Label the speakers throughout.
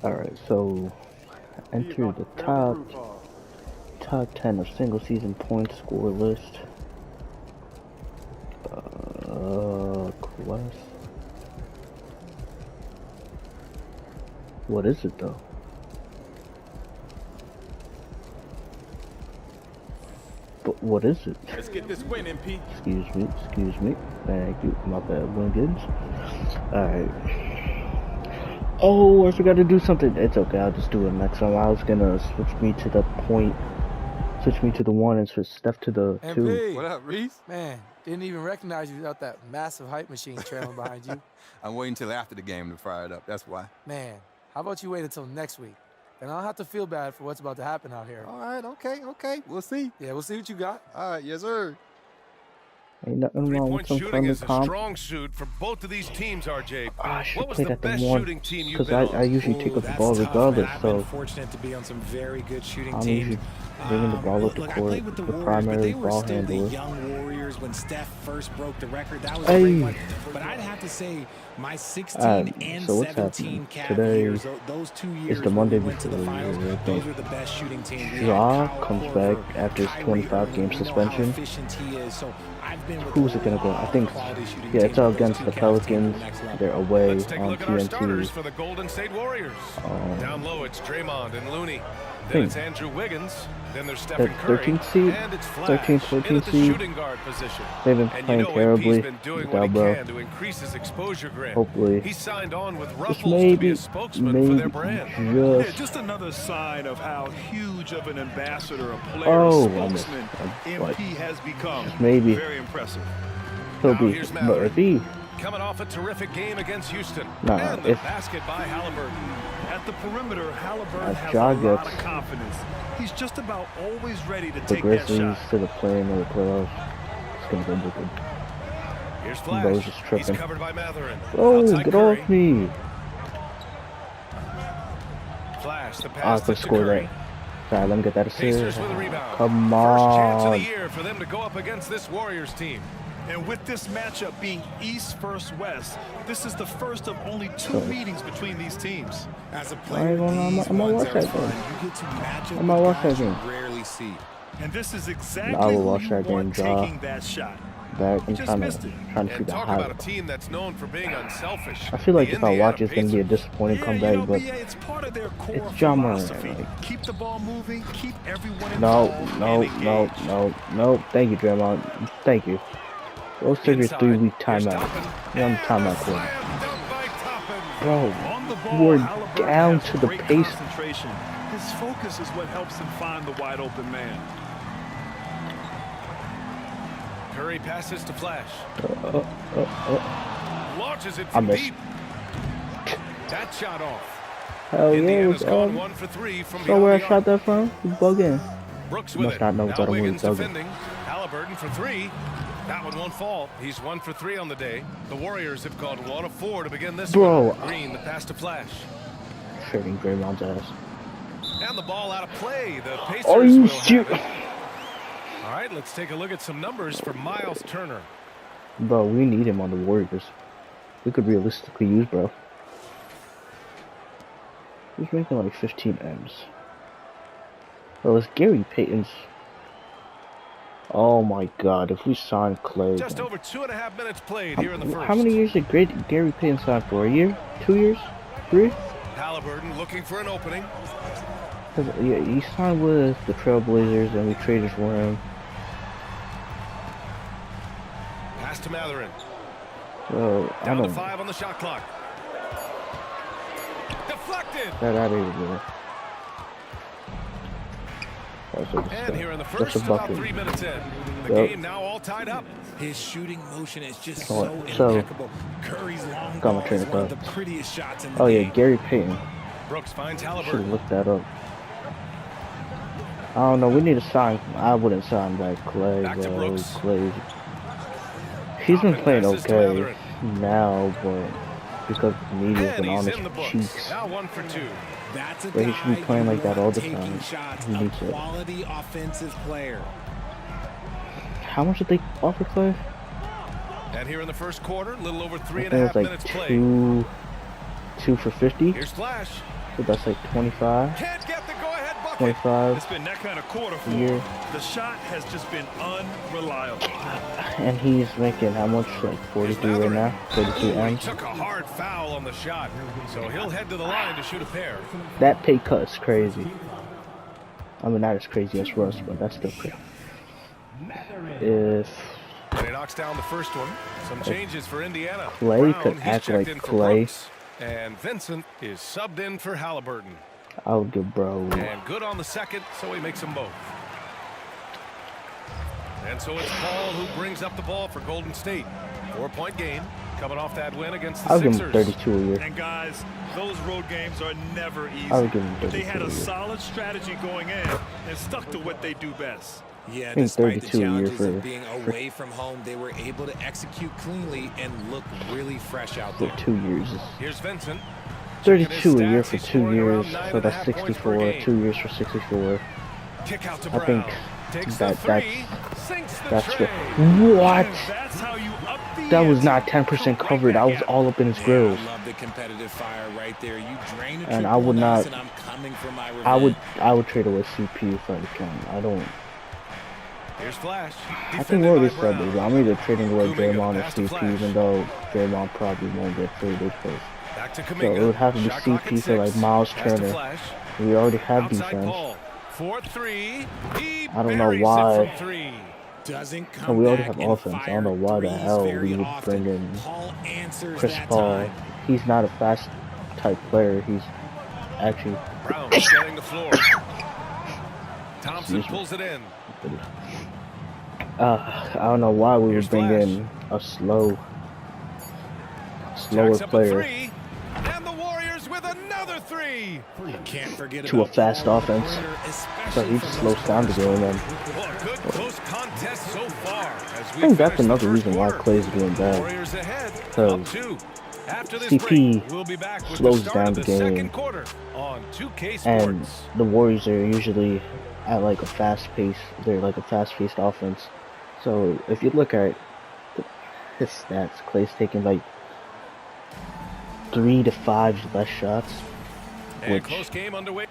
Speaker 1: Alright, so enter the top 10 of single season point score list. Quest. What is it though? But what is it?
Speaker 2: Let's get this win, MP.
Speaker 1: Excuse me. Thank you. My bad, Wiggins. Alright. Oh, I forgot to do something. It's okay, I'll just do it next time. I was gonna switch me to the 1 and switch Steph to the 2.
Speaker 3: MP.
Speaker 2: What up, Reese?
Speaker 3: Man, didn't even recognize you without that massive hype machine trailing behind you.
Speaker 2: I'm waiting till after the game to fire it up. That's why.
Speaker 3: Man, how about you wait until next week? Then I don't have to feel bad for what's about to happen out here.
Speaker 2: All right, okay. We'll see.
Speaker 3: Yeah, we'll see what you got.
Speaker 2: All right, yes, sir.
Speaker 1: Ain't nothing wrong with some
Speaker 4: Shooting is
Speaker 1: friendly
Speaker 4: a
Speaker 1: comp.
Speaker 4: strong suit for both of these teams, RJ.
Speaker 1: I should
Speaker 4: What was
Speaker 1: play
Speaker 4: the
Speaker 1: that the
Speaker 4: best
Speaker 1: one
Speaker 4: shooting team you've
Speaker 1: because
Speaker 4: been
Speaker 1: I
Speaker 4: on?
Speaker 1: usually take up the
Speaker 5: that's
Speaker 1: ball
Speaker 5: tough,
Speaker 1: regardless.
Speaker 5: man. I've
Speaker 1: So
Speaker 5: been fortunate to be on some very good shooting
Speaker 1: I'm
Speaker 5: teams.
Speaker 1: usually bringing the ball up the
Speaker 5: Look, I
Speaker 1: court,
Speaker 5: played with
Speaker 1: the
Speaker 5: Warriors, but
Speaker 1: primary
Speaker 5: they were
Speaker 1: ball
Speaker 5: still
Speaker 1: handler.
Speaker 5: the young Warriors when Steph first broke the record. That was
Speaker 1: Hey.
Speaker 5: a great one. But I'd have to say my 16 and
Speaker 1: so what's
Speaker 5: 17
Speaker 1: happening?
Speaker 5: Cavaliers,
Speaker 1: Today
Speaker 5: those 2 years
Speaker 1: is the Monday
Speaker 5: when we went to the
Speaker 1: before
Speaker 5: finals,
Speaker 1: the
Speaker 5: those were the best shooting teams. We had
Speaker 1: Ja
Speaker 5: Kyle
Speaker 1: comes
Speaker 5: Korver,
Speaker 1: back after his
Speaker 5: Kyrie
Speaker 1: 25-game
Speaker 5: Irving. We know how
Speaker 1: suspension.
Speaker 5: efficient he is. So I've been with
Speaker 1: Who's
Speaker 5: a
Speaker 1: it gonna go? I
Speaker 5: lot of
Speaker 1: think,
Speaker 5: quality shooting
Speaker 1: yeah,
Speaker 5: teams,
Speaker 1: it's all
Speaker 5: but those
Speaker 1: against
Speaker 5: two
Speaker 1: the
Speaker 5: Cavs teams were
Speaker 1: Pelicans.
Speaker 5: next level.
Speaker 1: They're away
Speaker 4: Let's take a
Speaker 1: on
Speaker 4: look at our starters
Speaker 1: TNT.
Speaker 4: for the Golden State Warriors. Down low, it's Draymond and Looney. Then
Speaker 1: Think.
Speaker 4: it's Andrew Wiggins. Then there's Stephen
Speaker 1: That
Speaker 4: Curry.
Speaker 1: 13th seed,
Speaker 4: And it's Flash
Speaker 1: 13th,
Speaker 4: in at
Speaker 1: 14th
Speaker 4: the
Speaker 1: seed.
Speaker 4: shooting guard position.
Speaker 1: They've been
Speaker 4: And
Speaker 1: playing
Speaker 4: you know
Speaker 1: terribly
Speaker 4: MP's been doing what he
Speaker 1: without Bro.
Speaker 4: can to increase his exposure grid.
Speaker 1: Hopefully,
Speaker 4: He signed on with
Speaker 1: just
Speaker 4: Ruffles to be a spokesman for their
Speaker 1: maybe,
Speaker 4: brand.
Speaker 6: Yeah,
Speaker 1: just.
Speaker 6: just another sign of how huge of an ambassador, a player,
Speaker 1: Oh,
Speaker 6: a
Speaker 1: I missed.
Speaker 6: spokesman
Speaker 1: But
Speaker 6: MP has become.
Speaker 1: maybe
Speaker 6: Very impressive.
Speaker 1: he'll
Speaker 4: Now
Speaker 1: be,
Speaker 4: here's
Speaker 1: but
Speaker 4: Mathurin.
Speaker 1: if he,
Speaker 4: Coming off a terrific game against Houston.
Speaker 1: Nah,
Speaker 4: and the
Speaker 1: if-
Speaker 4: basket by Halliburton.
Speaker 6: At the perimeter, Halliburton
Speaker 1: As
Speaker 6: has
Speaker 1: Ja
Speaker 6: a lot
Speaker 1: gets
Speaker 6: of confidence. He's just about always ready to
Speaker 1: the
Speaker 6: take that
Speaker 1: Grizzlies
Speaker 6: shot.
Speaker 1: to the play-in or the playoffs, it's gonna be wicked.
Speaker 4: Here's
Speaker 1: Bro's
Speaker 4: Flash.
Speaker 1: just
Speaker 4: He's
Speaker 1: tripping.
Speaker 4: covered by Mathurin.
Speaker 1: Oh,
Speaker 4: Outside
Speaker 1: get
Speaker 4: Curry.
Speaker 1: off me!
Speaker 4: Flash, the
Speaker 1: I
Speaker 4: pass
Speaker 1: could
Speaker 4: to
Speaker 1: score
Speaker 4: Curry.
Speaker 1: that. Sorry, let me get that assist.
Speaker 4: Pacers with a rebound.
Speaker 1: Come
Speaker 4: First chance of the
Speaker 1: on.
Speaker 4: year for them to go up against this Warriors team.
Speaker 6: And with this matchup being East versus West, this is the first of only two meetings between these teams.
Speaker 5: As a player,
Speaker 1: I'm
Speaker 5: these
Speaker 1: gonna
Speaker 5: ones
Speaker 1: watch
Speaker 5: are
Speaker 1: that
Speaker 5: fun.
Speaker 1: game.
Speaker 5: You get to match up
Speaker 1: I'm gonna
Speaker 5: with
Speaker 1: watch
Speaker 5: guys
Speaker 1: that
Speaker 5: you
Speaker 1: game.
Speaker 5: rarely see.
Speaker 6: And this is
Speaker 1: I
Speaker 6: exactly
Speaker 1: will
Speaker 6: who
Speaker 1: watch
Speaker 6: you
Speaker 1: that game,
Speaker 6: want
Speaker 1: Ja.
Speaker 6: taking that shot.
Speaker 1: That I'm
Speaker 6: just
Speaker 1: trying to
Speaker 6: missed it.
Speaker 1: trying to
Speaker 4: And
Speaker 1: see the
Speaker 4: talk about a
Speaker 1: highlight.
Speaker 4: team that's known for being unselfish.
Speaker 1: I feel like
Speaker 4: The
Speaker 1: if I watch it,
Speaker 4: Indiana
Speaker 1: it's gonna be a
Speaker 4: Pacers.
Speaker 1: disappointing
Speaker 6: Yeah,
Speaker 1: comeback,
Speaker 6: you know,
Speaker 1: but
Speaker 6: BA, it's part of their core
Speaker 1: it's Ja Morant,
Speaker 6: philosophy.
Speaker 1: like-
Speaker 6: Keep the ball moving, keep everyone
Speaker 1: no,
Speaker 6: involved
Speaker 1: no,
Speaker 6: and
Speaker 1: no,
Speaker 6: engaged.
Speaker 1: no. Thank you, Draymond. Thank you. Go take your
Speaker 4: Inside.
Speaker 1: 3-week
Speaker 4: Here's
Speaker 1: timeout.
Speaker 4: Toppin.
Speaker 1: You're on the
Speaker 4: And
Speaker 1: timeout
Speaker 4: a
Speaker 1: court.
Speaker 4: slam dunk by Toppin.
Speaker 1: Bro,
Speaker 6: On the ball,
Speaker 1: we're
Speaker 6: Halliburton
Speaker 1: down
Speaker 6: has
Speaker 1: to the
Speaker 6: great
Speaker 1: pace.
Speaker 6: concentration. His focus is what helps him find the wide open man.
Speaker 4: Curry passes to Flash. Launches it
Speaker 1: I
Speaker 4: from
Speaker 1: missed.
Speaker 4: deep. That shot off.
Speaker 1: Hell yeah,
Speaker 4: Indiana's
Speaker 1: it
Speaker 4: gone
Speaker 1: was
Speaker 4: 1 for 3 from
Speaker 1: So
Speaker 4: beyond
Speaker 1: where I
Speaker 4: the
Speaker 1: shot
Speaker 4: arc.
Speaker 1: that from? You bugging.
Speaker 4: Brooks
Speaker 1: You
Speaker 4: with
Speaker 1: must
Speaker 4: it.
Speaker 1: not know
Speaker 4: Now
Speaker 1: what I'm
Speaker 4: Wiggins
Speaker 1: bugging.
Speaker 4: defending. Halliburton for 3. That one won't fall. He's 1 for 3 on the day. The Warriors have gone 1 of 4 to begin this
Speaker 1: Bro.
Speaker 4: one. Green, the pass to Flash.
Speaker 1: Trading Draymond's ass.
Speaker 4: And the ball out of play. The Pacers
Speaker 1: Oh, you
Speaker 4: will
Speaker 1: shoot.
Speaker 4: have it. All right, let's take a look at some numbers for Miles Turner.
Speaker 1: Bro, we need him on the Warriors. We could realistically use bro. He's making like 15 M's. Well, it's Gary Payton's. Oh my god, if we sign Clay.
Speaker 4: Just
Speaker 1: then-
Speaker 4: over 2.5 minutes played here in the first.
Speaker 1: How many years did Gary Payton sign for? A year? 2 years? 3?
Speaker 4: Halliburton looking for an opening.
Speaker 1: 'Cause, yeah, he signed with the Trailblazers and we traded for him.
Speaker 4: Pass to Mathurin.
Speaker 1: So, I
Speaker 4: Down to
Speaker 1: don't
Speaker 4: 5 on the shot clock. Deflected.
Speaker 1: that out of here, bro. That's a
Speaker 4: And here in the
Speaker 1: That's
Speaker 4: first,
Speaker 1: a
Speaker 4: about
Speaker 1: bucket.
Speaker 4: 3 minutes in. The
Speaker 1: Yep.
Speaker 4: game now all tied up.
Speaker 5: His shooting motion is just
Speaker 1: Oh,
Speaker 5: so
Speaker 1: so-
Speaker 5: impeccable. Curry's long
Speaker 1: Got my
Speaker 5: ball
Speaker 1: train
Speaker 5: is
Speaker 1: of
Speaker 5: one of the
Speaker 1: thought.
Speaker 5: prettiest shots in the
Speaker 1: Oh yeah,
Speaker 5: game.
Speaker 1: Gary Payton.
Speaker 4: Brooks finds
Speaker 1: Should have
Speaker 4: Halliburton.
Speaker 1: looked that up. I don't know. We need to sign. I wouldn't sign back Clay.
Speaker 4: Back to
Speaker 1: Bro.
Speaker 4: Brooks.
Speaker 1: Clay. He's been
Speaker 4: Toppin
Speaker 1: playing
Speaker 4: passes to
Speaker 1: okay
Speaker 4: Mathurin.
Speaker 1: now, but because the media's
Speaker 4: And
Speaker 1: been on
Speaker 4: he's in the
Speaker 1: his
Speaker 4: books.
Speaker 1: cheeks.
Speaker 4: Now 1 for 2.
Speaker 5: That's a
Speaker 1: But he
Speaker 5: guy
Speaker 1: should be playing
Speaker 5: you
Speaker 1: like that
Speaker 5: want
Speaker 1: all the
Speaker 5: taking
Speaker 1: time.
Speaker 5: shots,
Speaker 1: He
Speaker 5: a
Speaker 1: needs it.
Speaker 5: quality offensive player.
Speaker 1: How much did they offer Clay?
Speaker 4: And here in the first quarter, a little over
Speaker 1: I
Speaker 4: 3.5
Speaker 1: think it was
Speaker 4: minutes
Speaker 1: like
Speaker 4: played.
Speaker 1: 32 for 50.
Speaker 4: Here's Flash.
Speaker 1: So that's like 25.
Speaker 4: Can't get the go-ahead bucket.
Speaker 1: 25
Speaker 6: It's been that kind of quarter for
Speaker 1: year.
Speaker 6: him. The shot has just been unreliable.
Speaker 1: And he's making how much? Like 43 right now? 42
Speaker 4: Ooh, he
Speaker 1: M's.
Speaker 4: took a hard foul on the shot, so he'll head to the line to shoot a pair.
Speaker 1: That pay cut is crazy. I mean, not as crazy as Russ, but that's still crazy. If
Speaker 4: And he knocks down the first one. Some changes for Indiana.
Speaker 1: Clay
Speaker 4: Brown,
Speaker 1: could
Speaker 4: he's
Speaker 1: act
Speaker 4: checked
Speaker 1: like
Speaker 4: in for
Speaker 1: Clay,
Speaker 4: Brooks, and Vincent is subbed in for Halliburton.
Speaker 1: I would give Bro.
Speaker 4: And good on the second, so he makes them both. And so it's Paul who brings up the ball for Golden State. 4-point game, coming off that win against the
Speaker 1: I'll give him
Speaker 4: Sixers.
Speaker 1: 32 a year.
Speaker 6: And guys, those road games are never easy.
Speaker 1: I would give him
Speaker 6: But they
Speaker 1: 32
Speaker 6: had
Speaker 1: a
Speaker 6: a
Speaker 1: year.
Speaker 6: solid strategy going in and stuck to what they do best.
Speaker 5: Yeah,
Speaker 1: I think
Speaker 5: despite the
Speaker 1: 32 a year
Speaker 5: challenges
Speaker 1: for-
Speaker 5: of being away from home, they were able to execute cleanly and look really fresh out
Speaker 1: For
Speaker 5: there.
Speaker 1: 2 years.
Speaker 4: Here's Vincent.
Speaker 1: 32 a year
Speaker 4: stats,
Speaker 1: for
Speaker 4: he's
Speaker 1: 2
Speaker 4: scoring
Speaker 1: years,
Speaker 4: around
Speaker 1: so that's
Speaker 4: 9.5 points per
Speaker 1: 64.
Speaker 4: game.
Speaker 1: 2 years for 64.
Speaker 4: Kick out to
Speaker 1: I
Speaker 4: Brown.
Speaker 1: think
Speaker 4: Takes
Speaker 1: that-
Speaker 4: the three, sinks the
Speaker 1: That's
Speaker 4: tray.
Speaker 1: good. What?
Speaker 6: And that's how you up the
Speaker 1: That was
Speaker 6: ante
Speaker 1: not
Speaker 6: to
Speaker 1: 10%
Speaker 6: break
Speaker 1: covered.
Speaker 6: that
Speaker 1: I was
Speaker 6: gap.
Speaker 1: all up in his
Speaker 5: Yeah,
Speaker 1: grills.
Speaker 5: I love the competitive fire right there. You drain a
Speaker 1: And I
Speaker 5: triple
Speaker 1: would
Speaker 5: on us,
Speaker 1: not-
Speaker 5: and I'm coming for my revenge.
Speaker 1: I would trade away CP if I can. I don't.
Speaker 4: Here's Flash.
Speaker 1: I think we
Speaker 4: Defended
Speaker 1: already
Speaker 4: by
Speaker 1: said
Speaker 4: Brown.
Speaker 1: this. I'm either trading away
Speaker 4: Kuminga
Speaker 1: Draymond or
Speaker 4: pass to
Speaker 1: CP,
Speaker 4: Flash.
Speaker 1: even though Draymond probably won't get traded. Because
Speaker 4: Back to
Speaker 1: so
Speaker 4: Kuminga.
Speaker 1: it would have to be
Speaker 4: Shot clock at
Speaker 1: CP for like
Speaker 4: 6.
Speaker 1: Miles
Speaker 4: Pass to
Speaker 1: Turner.
Speaker 4: Flash.
Speaker 1: We already have
Speaker 4: Outside
Speaker 1: defense.
Speaker 4: Paul. 4-3. He
Speaker 1: I don't know
Speaker 4: buries it
Speaker 1: why.
Speaker 4: from 3.
Speaker 5: Doesn't come
Speaker 1: And we already
Speaker 5: back
Speaker 1: have
Speaker 5: and
Speaker 1: offense. I don't know
Speaker 5: fire
Speaker 1: why the
Speaker 5: threes
Speaker 1: hell
Speaker 5: very
Speaker 1: we would
Speaker 5: often.
Speaker 1: bring in
Speaker 5: Paul answers
Speaker 1: Chris
Speaker 5: that
Speaker 1: Paul.
Speaker 5: time.
Speaker 1: He's not a fast type player. He's actually
Speaker 4: Brown scanning the floor. Thompson
Speaker 1: Excuse me.
Speaker 4: pulls it in.
Speaker 1: I don't know why we
Speaker 4: Here's
Speaker 1: would bring
Speaker 4: Flash.
Speaker 1: in a slower
Speaker 4: Jacks up a
Speaker 1: player
Speaker 4: 3. And the Warriors with another 3.
Speaker 5: Can't forget
Speaker 1: to a
Speaker 5: about
Speaker 1: fast
Speaker 5: Paul
Speaker 1: offense.
Speaker 5: Warner,
Speaker 1: So
Speaker 5: especially
Speaker 1: he
Speaker 5: from
Speaker 1: just
Speaker 5: those
Speaker 1: slows down the game. And
Speaker 4: Well, a good close contest so far. As
Speaker 1: I
Speaker 4: we
Speaker 1: think that's
Speaker 4: finish the
Speaker 1: another
Speaker 4: first
Speaker 1: reason why
Speaker 4: quarter.
Speaker 1: Clay's doing bad.
Speaker 4: Warriors ahead.
Speaker 1: Because
Speaker 4: Up 2. After this
Speaker 1: CP
Speaker 4: break, we'll be back with
Speaker 1: slows
Speaker 4: the start
Speaker 1: down
Speaker 4: of
Speaker 1: the
Speaker 4: the
Speaker 1: game.
Speaker 4: second quarter on 2K
Speaker 1: And
Speaker 4: Sports.
Speaker 1: the Warriors are usually at like a fast pace. They're like a fast-paced offense. So if you look at his stats, Clay's taking like 3 to 5 less shots.
Speaker 4: And
Speaker 1: which-
Speaker 4: close game underway.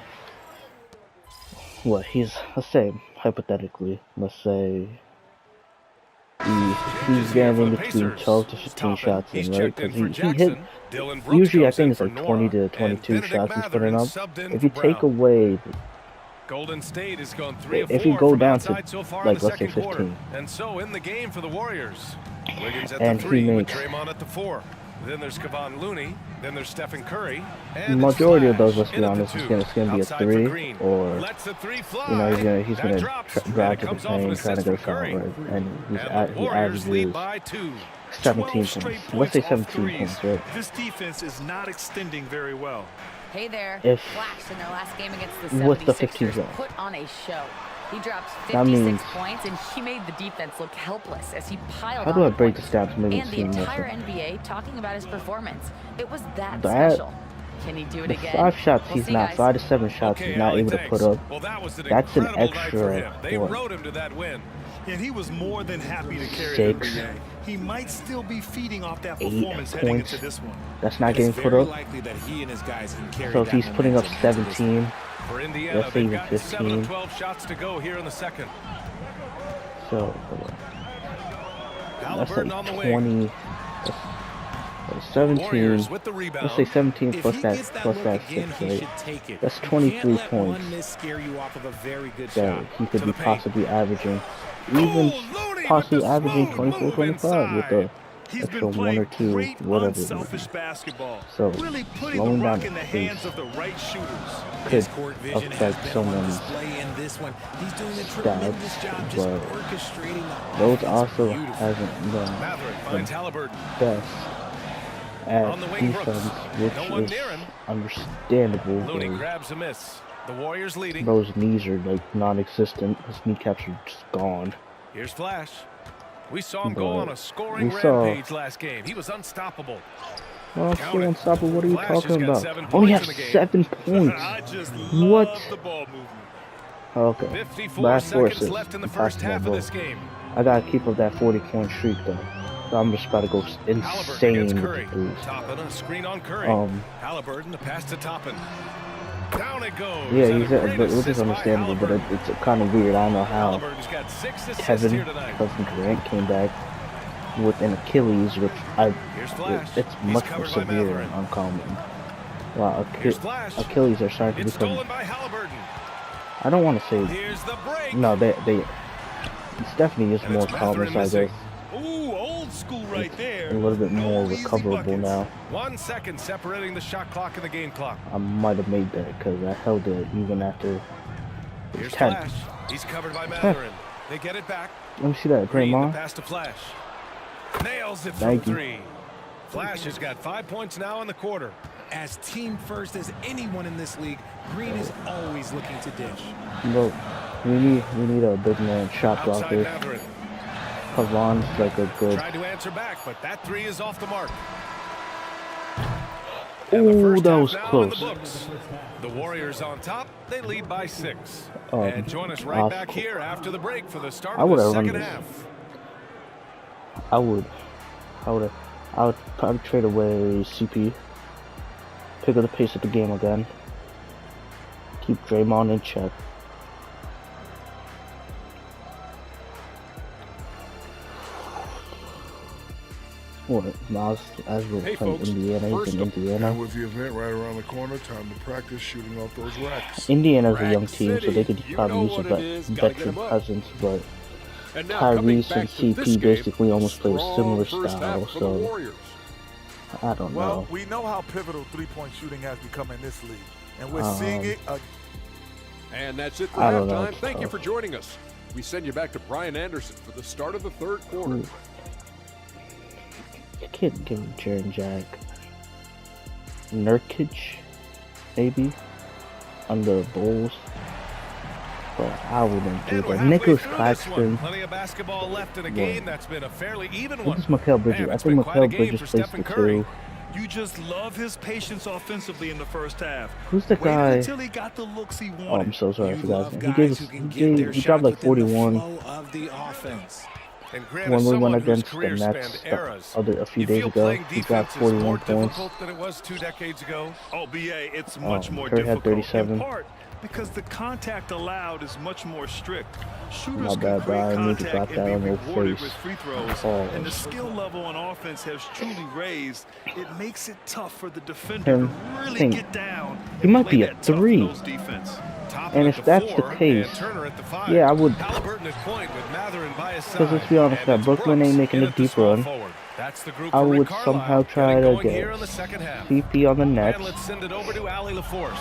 Speaker 1: What let's say hypothetically, let's say he's getting between 12 to 15 shots in, right? Because he hit. Usually, I think it's like 20 to 22 shots he's putting up. If you take away,
Speaker 4: Golden State has gone 3 of
Speaker 1: if
Speaker 4: 4
Speaker 1: you go
Speaker 4: from
Speaker 1: down to,
Speaker 4: outside so far
Speaker 1: like,
Speaker 4: in the
Speaker 1: let's say
Speaker 4: second quarter.
Speaker 1: 15.
Speaker 4: And so in the game for the Warriors. Wiggins at
Speaker 1: And
Speaker 4: the
Speaker 1: he
Speaker 4: 3 with
Speaker 1: makes-
Speaker 4: Draymond at the 4. Then there's Kevon Looney. Then there's Stephen Curry.
Speaker 1: the
Speaker 4: And it's
Speaker 1: majority of those,
Speaker 4: Flash
Speaker 1: let's be
Speaker 4: in at the
Speaker 1: honest,
Speaker 4: 2.
Speaker 1: it's gonna be a
Speaker 4: Outside for
Speaker 1: 3,
Speaker 4: Green.
Speaker 1: or
Speaker 4: Lets the 3 fly.
Speaker 1: you know he's
Speaker 4: That
Speaker 1: gonna
Speaker 4: drops,
Speaker 1: drive
Speaker 4: and it
Speaker 1: to the
Speaker 4: comes off an
Speaker 1: paint, trying to
Speaker 4: assist
Speaker 1: get a
Speaker 4: from
Speaker 1: foul,
Speaker 4: Curry.
Speaker 1: right? And
Speaker 4: And the
Speaker 1: he
Speaker 4: Warriors lead
Speaker 1: averages
Speaker 4: by 2.
Speaker 1: 17
Speaker 6: 12 straight
Speaker 1: points. Let's say
Speaker 6: off
Speaker 1: 17
Speaker 6: threes.
Speaker 1: points, right?
Speaker 6: This defense is not extending very well.
Speaker 7: Hey there.
Speaker 1: If-
Speaker 7: Flash in their last game against the
Speaker 1: What's the
Speaker 7: 76ers
Speaker 1: 15 zone?
Speaker 7: put on a show. He dropped
Speaker 1: That
Speaker 7: 56
Speaker 1: means-
Speaker 7: points, and he made the defense look helpless as he piled
Speaker 1: How
Speaker 7: on
Speaker 1: do I
Speaker 7: the
Speaker 1: break
Speaker 7: points.
Speaker 1: this down to make it
Speaker 7: And the
Speaker 1: seem
Speaker 7: entire
Speaker 1: more
Speaker 7: NBA talking about his performance. It was that
Speaker 1: That-
Speaker 7: special. Can he do it
Speaker 1: the
Speaker 7: again?
Speaker 1: 5 shots
Speaker 7: We'll
Speaker 1: he's
Speaker 7: see,
Speaker 1: not,
Speaker 7: guys.
Speaker 1: 5 to 7 shots
Speaker 4: Okay,
Speaker 1: he's not
Speaker 4: Allie,
Speaker 1: able to
Speaker 4: thanks.
Speaker 1: put up.
Speaker 4: Well, that was an
Speaker 1: That's an
Speaker 4: incredible night for
Speaker 1: extra,
Speaker 4: him. They
Speaker 1: what?
Speaker 4: rode him to that win.
Speaker 6: And he was more than happy to carry
Speaker 1: 6,
Speaker 6: the NBA. He might still be feeding off that
Speaker 1: 8
Speaker 6: performance heading
Speaker 1: points.
Speaker 6: into this one.
Speaker 1: That's not
Speaker 5: It's
Speaker 1: getting put
Speaker 5: very
Speaker 1: up.
Speaker 5: likely that he and his guys can carry
Speaker 1: So if
Speaker 5: that
Speaker 1: he's putting up
Speaker 5: momentum into this
Speaker 1: 17,
Speaker 4: For Indiana,
Speaker 1: let's say
Speaker 4: they've
Speaker 1: even
Speaker 4: got
Speaker 1: 15.
Speaker 4: 7 of 12 shots to go here in the second.
Speaker 1: so that's
Speaker 4: Halliburton on
Speaker 1: like
Speaker 4: the wing.
Speaker 1: 20. That's 17.
Speaker 4: Warriors with the rebound.
Speaker 1: Let's say 17
Speaker 5: If
Speaker 1: plus
Speaker 5: he
Speaker 1: that
Speaker 5: gets that
Speaker 1: plus
Speaker 5: look
Speaker 1: that
Speaker 5: again,
Speaker 1: 6,
Speaker 5: he
Speaker 1: right?
Speaker 5: should take it.
Speaker 1: That's
Speaker 5: You
Speaker 1: 23
Speaker 5: can't let
Speaker 1: points.
Speaker 5: one miss scare you off of a very good
Speaker 1: That
Speaker 5: shot.
Speaker 1: he could
Speaker 4: To
Speaker 1: be
Speaker 4: the paint.
Speaker 1: possibly averaging, even
Speaker 4: Oh, Looney
Speaker 1: possibly
Speaker 4: with the
Speaker 1: averaging
Speaker 4: smooth
Speaker 1: 24,
Speaker 4: move
Speaker 1: 25 with the
Speaker 4: inside.
Speaker 6: He's
Speaker 1: extra
Speaker 6: been
Speaker 1: 1
Speaker 6: playing
Speaker 1: or 2,
Speaker 6: great,
Speaker 1: whatever. it is.
Speaker 6: unselfish basketball.
Speaker 1: So,
Speaker 6: really putting
Speaker 1: slowing
Speaker 6: the
Speaker 1: down
Speaker 6: rock
Speaker 1: the
Speaker 6: in the
Speaker 1: pace
Speaker 6: hands of the right shooters.
Speaker 5: His
Speaker 1: could
Speaker 5: court vision has
Speaker 1: affect
Speaker 5: been on
Speaker 1: someone's
Speaker 5: display in this one. He's doing a
Speaker 1: stats,
Speaker 5: tremendous job just
Speaker 1: but
Speaker 5: orchestrating the
Speaker 1: those
Speaker 5: offense
Speaker 1: also
Speaker 5: beautifully.
Speaker 1: hasn't done
Speaker 4: Maverick finds Halliburton.
Speaker 1: best at
Speaker 4: On the wing, Brooks.
Speaker 1: defense,
Speaker 4: No one
Speaker 1: which
Speaker 4: near
Speaker 1: is
Speaker 4: him.
Speaker 1: understandable.
Speaker 4: Looney
Speaker 1: because
Speaker 4: grabs a miss. The Warriors leading.
Speaker 1: Bro's knees are like non-existent. His kneecaps are just gone.
Speaker 4: Here's Flash. We saw him go
Speaker 1: But
Speaker 4: on a scoring
Speaker 1: we saw-
Speaker 4: rampage last game. He was unstoppable.
Speaker 1: Well,
Speaker 4: Count
Speaker 1: still
Speaker 4: it.
Speaker 1: unstoppable. What are you
Speaker 4: Flash has
Speaker 1: talking
Speaker 4: got
Speaker 1: about?
Speaker 4: 7
Speaker 1: Oh, he
Speaker 4: points
Speaker 1: has
Speaker 4: in the game.
Speaker 1: 7 points.
Speaker 6: I just
Speaker 1: What?
Speaker 6: love the ball movement.
Speaker 1: Okay.
Speaker 4: 54
Speaker 1: Last
Speaker 4: seconds
Speaker 1: forces.
Speaker 4: left in the first half of this game.
Speaker 1: I gotta keep up that 40-point streak though. I'm just about to go
Speaker 4: Halliburton
Speaker 1: insane
Speaker 4: against
Speaker 1: with
Speaker 4: Curry.
Speaker 1: the threes.
Speaker 4: Toppin, a screen on Curry. Halliburton, the pass to Toppin. Down it goes.
Speaker 1: Yeah,
Speaker 4: And
Speaker 1: he's
Speaker 4: a great
Speaker 1: which is
Speaker 4: assist by
Speaker 1: understandable, but
Speaker 4: Halliburton.
Speaker 1: it's kind of weird. I don't know how
Speaker 4: Halliburton's got 6 assists
Speaker 1: Kevin
Speaker 4: here tonight.
Speaker 1: Cousin Durant came back with an Achilles, which
Speaker 4: Here's Flash.
Speaker 1: it's
Speaker 4: He's
Speaker 1: much more
Speaker 4: covered by
Speaker 1: severe
Speaker 4: Mathurin.
Speaker 1: and uncommon. Wow,
Speaker 4: Here's Flash.
Speaker 1: Achilles are starting to
Speaker 4: It's
Speaker 1: become.
Speaker 4: stolen by Halliburton.
Speaker 1: I don't want to say
Speaker 4: Here's the break.
Speaker 1: no. They it's definitely is
Speaker 4: And
Speaker 1: more
Speaker 4: it's
Speaker 1: common,
Speaker 4: Mathurin
Speaker 1: so I
Speaker 4: missing.
Speaker 1: guess
Speaker 6: Ooh, old school right there.
Speaker 1: a little bit more
Speaker 6: No easy
Speaker 1: recoverable
Speaker 6: buckets.
Speaker 1: now.
Speaker 4: 1 second separating the shot clock and the game clock.
Speaker 1: I might have made that because I held it even after.
Speaker 4: Here's
Speaker 1: 10.
Speaker 4: Flash. He's covered by Mathurin. They get it back.
Speaker 1: Let me see that,
Speaker 4: Green, the
Speaker 1: Draymond.
Speaker 4: pass to Flash. Nails it from
Speaker 1: Thank you.
Speaker 4: 3. Flash has got 5 points now in the quarter.
Speaker 5: As team first as anyone in this league, Green is always looking to dish.
Speaker 1: Look, we need a big man shot
Speaker 4: Outside
Speaker 1: blocker.
Speaker 4: Mathurin.
Speaker 1: Pavon's like a good.
Speaker 4: Tried to answer back, but that 3 is off the mark. And the
Speaker 1: Ooh,
Speaker 4: first
Speaker 1: that
Speaker 4: half
Speaker 1: was
Speaker 4: now in
Speaker 1: close.
Speaker 4: the books. The Warriors on top. They lead by 6.
Speaker 1: Oh,
Speaker 4: And join us right back
Speaker 1: cool.
Speaker 4: here after the break for the start
Speaker 1: I
Speaker 4: of the
Speaker 1: would've run
Speaker 4: second
Speaker 1: this.
Speaker 4: half.
Speaker 1: I would probably trade away CP. Pick up the pace of the game again. Keep Draymond in check. What? Miles as we're
Speaker 8: Hey
Speaker 1: playing
Speaker 8: folks,
Speaker 1: Indiana. He's
Speaker 8: first
Speaker 1: in
Speaker 8: up,
Speaker 1: Indiana.
Speaker 8: and with the event right around the corner, time to practice shooting off those racks.
Speaker 1: Indiana's a
Speaker 8: Rack
Speaker 1: young team, so they
Speaker 8: City.
Speaker 1: could
Speaker 8: You
Speaker 1: probably
Speaker 8: know
Speaker 1: use a
Speaker 8: what it is, gotta get
Speaker 1: veteran
Speaker 8: 'em up.
Speaker 1: presence, but
Speaker 8: And now coming
Speaker 1: Tyrese
Speaker 8: back
Speaker 1: and
Speaker 8: to
Speaker 1: CP
Speaker 8: this game,
Speaker 1: basically almost play a
Speaker 8: strong
Speaker 1: similar
Speaker 8: first
Speaker 1: style,
Speaker 8: half for the
Speaker 1: so
Speaker 8: Warriors.
Speaker 1: I don't
Speaker 9: Well,
Speaker 1: know.
Speaker 9: we know how pivotal three-point shooting has become in this league, and we're
Speaker 1: Um,
Speaker 9: seeing it.
Speaker 8: And that's it for
Speaker 1: I don't know,
Speaker 8: halftime.
Speaker 1: it's
Speaker 8: Thank you
Speaker 1: tough.
Speaker 8: for joining us. We send you back to Brian Anderson for the start of the third quarter.
Speaker 1: Ooh. Kid give Jaren Jack. Nurkic, maybe, on the Bulls. But I wouldn't do
Speaker 4: And we're
Speaker 1: that.
Speaker 4: halfway
Speaker 1: Nicholas
Speaker 4: through this one.
Speaker 1: Claxton.
Speaker 4: Plenty of basketball left in a
Speaker 1: Yeah.
Speaker 4: game that's been a fairly even
Speaker 1: This
Speaker 4: one.
Speaker 1: is Mikal Bridges.
Speaker 4: Man,
Speaker 1: I
Speaker 4: it's
Speaker 1: think
Speaker 4: been quite a
Speaker 1: Mikal
Speaker 4: game
Speaker 1: Bridges
Speaker 4: for
Speaker 1: plays
Speaker 4: Stephen
Speaker 1: the
Speaker 4: Curry.
Speaker 1: 2.
Speaker 6: You just love his patience offensively in the first half.
Speaker 1: Who's the
Speaker 6: Waited
Speaker 1: guy?
Speaker 6: until he got the looks he
Speaker 1: Oh,
Speaker 6: wanted.
Speaker 1: I'm so sorry, I
Speaker 5: You
Speaker 1: forgot.
Speaker 5: love
Speaker 1: He
Speaker 5: guys
Speaker 1: gave us,
Speaker 5: who can get their
Speaker 1: he dropped
Speaker 5: shots
Speaker 1: like
Speaker 5: within the
Speaker 1: 41
Speaker 5: flow of the offense.
Speaker 4: And Grant
Speaker 1: when
Speaker 4: is
Speaker 1: we
Speaker 4: someone
Speaker 1: went
Speaker 4: whose
Speaker 1: against the
Speaker 4: career
Speaker 1: Nets
Speaker 4: spanned eras.
Speaker 1: a few
Speaker 4: You
Speaker 1: days
Speaker 4: feel
Speaker 1: ago.
Speaker 4: playing
Speaker 1: He
Speaker 4: defense
Speaker 1: dropped
Speaker 4: is more
Speaker 1: 41 points.
Speaker 4: difficult than it was 2 decades ago.
Speaker 6: Oh, BA, it's much more
Speaker 1: Curry had
Speaker 6: difficult.
Speaker 1: 37.
Speaker 6: In part because the contact allowed is much more strict. Shooters
Speaker 1: Not
Speaker 6: can
Speaker 1: bad,
Speaker 6: create
Speaker 1: Brian. Need to
Speaker 6: contact
Speaker 1: drop
Speaker 6: and
Speaker 1: that
Speaker 6: be
Speaker 1: on your
Speaker 6: rewarded
Speaker 1: face.
Speaker 6: with free throws.
Speaker 1: Oh.
Speaker 6: And the skill level on offense has truly raised. It makes it tough for the defender
Speaker 1: Him
Speaker 6: to really
Speaker 1: think
Speaker 6: get down.
Speaker 1: he
Speaker 6: and
Speaker 1: might
Speaker 6: play
Speaker 1: be a
Speaker 6: that tough
Speaker 1: 3.
Speaker 6: nose defense.
Speaker 4: Toppin
Speaker 1: And
Speaker 4: at
Speaker 1: if that's the
Speaker 4: 4,
Speaker 1: case,
Speaker 4: and Turner at the 5.
Speaker 1: yeah, I would.
Speaker 4: Halliburton at point with Mathurin by his side.
Speaker 1: Because let's be honest,
Speaker 4: And
Speaker 1: that
Speaker 4: it's
Speaker 1: Brooklyn
Speaker 4: Brooks
Speaker 1: ain't making
Speaker 4: in
Speaker 1: a
Speaker 4: at the
Speaker 1: deep
Speaker 4: small
Speaker 1: run.
Speaker 4: forward. That's the group
Speaker 1: I
Speaker 4: for Rick
Speaker 1: would
Speaker 4: Carlisle.
Speaker 1: somehow try
Speaker 4: Getting
Speaker 1: to
Speaker 4: going here
Speaker 1: get
Speaker 4: in the second half.
Speaker 1: CP on the Nets.
Speaker 4: And let's send it over to Allie LaForce.